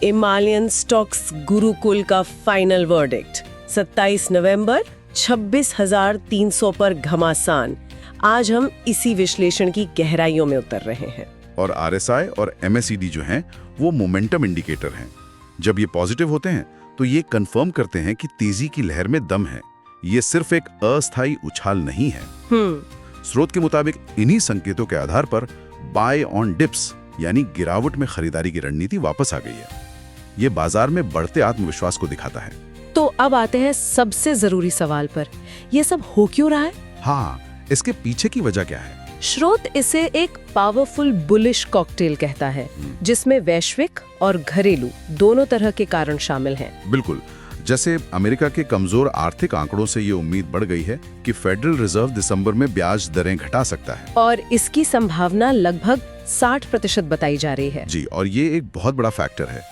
Himalayan stocks Gurukul का final verdict 27 नवंबर 26,300 पर घमासान। आज हम इसी विश्लेषण की गहराइयों में उतर रहे हैं। और RSI और MACD जो हैं वो मोमेंटम इंडिकेटर हैं। जब ये पॉजिटिव होते हैं तो ये कंफर्म करते हैं कि तेजी की लहर में दम है। ये सिर्फ एक अस्थायी उछाल नहीं है। स्रोत के मुताबिक इन्हीं संकेतों के आधार पर बाय ऑन डिप्स यानी गिरावट में खरीदारी की रणनीति वापस आ गई है। ये बाजार में बढ़ते आत्मविश्वास को दिखाता है। तो अब आते हैं सबसे जरूरी सवाल पर, ये सब हो क्यों रहा है? हाँ, इसके पीछे की वजह क्या है? स्रोत इसे एक पावरफुल बुलिश कॉकटेल कहता है, जिसमें वैश्विक और घरेलू दोनों तरह के कारण शामिल हैं। बिल्कुल, जैसे अमेरिका के कमजोर आर्थिक आंकड़ों से ये उम्मीद बढ़ गई है कि फेडरल रिजर्व दिसंबर में ब्याज दरें घटा सकता है, और इसकी संभावना लगभग 60% बताई जा रही है। जी, और ये एक बहुत बड़ा फैक्टर है।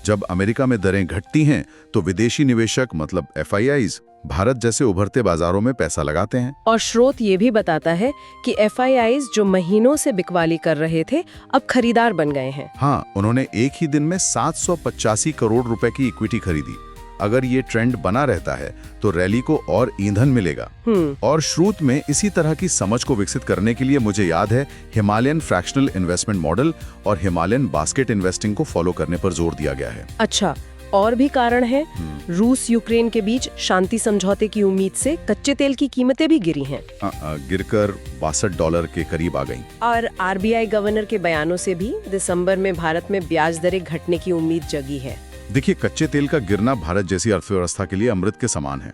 जब अमेरिका में दरें घटती हैं तो विदेशी निवेशक मतलब FIIs भारत जैसे उभरते बाजारों में पैसा लगाते हैं। और स्रोत ये भी बताता है कि FIIs जो महीनों से बिकवाली कर रहे थे अब खरीदार बन गए हैं। हाँ, उन्होंने एक ही दिन में 785 करोड़ रुपए की इक्विटी खरीदी। अगर ये ट्रेंड बना रहता है तो रैली को और ईंधन मिलेगा। और स्रोत में इसी तरह की समझ को विकसित करने के लिए मुझे याद है हिमालयन फ्रैक्शनल इन्वेस्टमेंट मॉडल और हिमालयन बास्केट इन्वेस्टिंग को फॉलो करने पर जोर दिया गया है। अच्छा, और भी कारण है। रूस यूक्रेन के बीच शांति समझौते की उम्मीद से कच्चे तेल की कीमतें भी गिरी हैं। गिरकर $62 के करीब आ गईं। और RBI गवर्नर के बयानों से भी दिसंबर में भारत में ब्याज दरें घटने की उम्मीद जगी है। देखिए, कच्चे तेल का गिरना भारत जैसी अर्थव्यवस्था के लिए अमृत के समान है।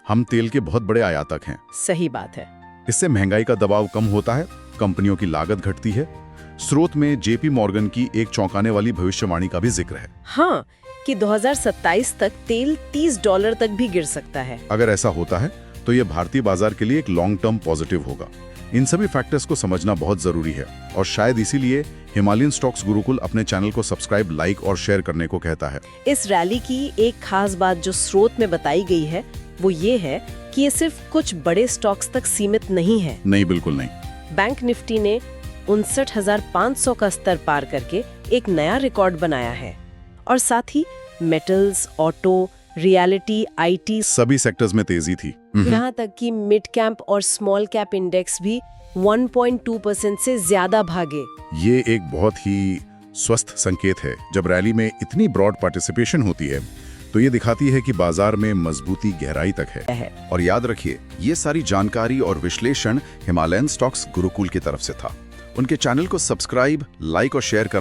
हम तेल के बहुत बड़े आयातक हैं। सही बात है। इससे महंगाई का दबाव कम होता है, कंपनियों की लागत घटती है। स्रोत में JP मॉर्गन की एक चौंकाने वाली भविष्यवाणी का भी जिक्र है। हाँ, कि 2027 तक तेल $30 तक भी गिर सकता है। अगर ऐसा होता है तो ये भारतीय बाजार के लिए एक लॉन्ग टर्म पॉजिटिव होगा। इन सभी फैक्टर्स को समझना बहुत जरूरी है और शायद इसीलिए हिमालयन स्टॉक्स गुरुकुल अपने चैनल को सब्सक्राइब, लाइक और शेयर करने को कहता है। इस रैली की एक खास बात जो स्रोत में बताई गई है वो ये है कि ये सिर्फ कुछ बड़े स्टॉक्स तक सीमित नहीं है। नहीं, बिल्कुल नहीं। बैंक निफ्टी ने 59,500 का स्तर पार करके एक नया रिकॉर्ड बनाया है और साथ ही मेटल्स, ऑटो, रियलिटी, IT सभी सेक्टर्स में तेजी थी। यहाँ तक कि मिड कैप और स्मॉल कैप इंडेक्स भी 1.2% से ज्यादा भागे। ये एक बहुत ही स्वस्थ संकेत है। जब रैली में इतनी ब्रॉड पार्टिसिपेशन होती है तो ये दिखाती है कि बाजार में मजबूती गहराई तक है। और याद रखिए, ये सारी जानकारी और विश्लेषण हिमालयन स्टॉक्स गुरुकुल की तरफ से था। उनके चैनल को सब्सक्राइब, लाइक और शेयर करना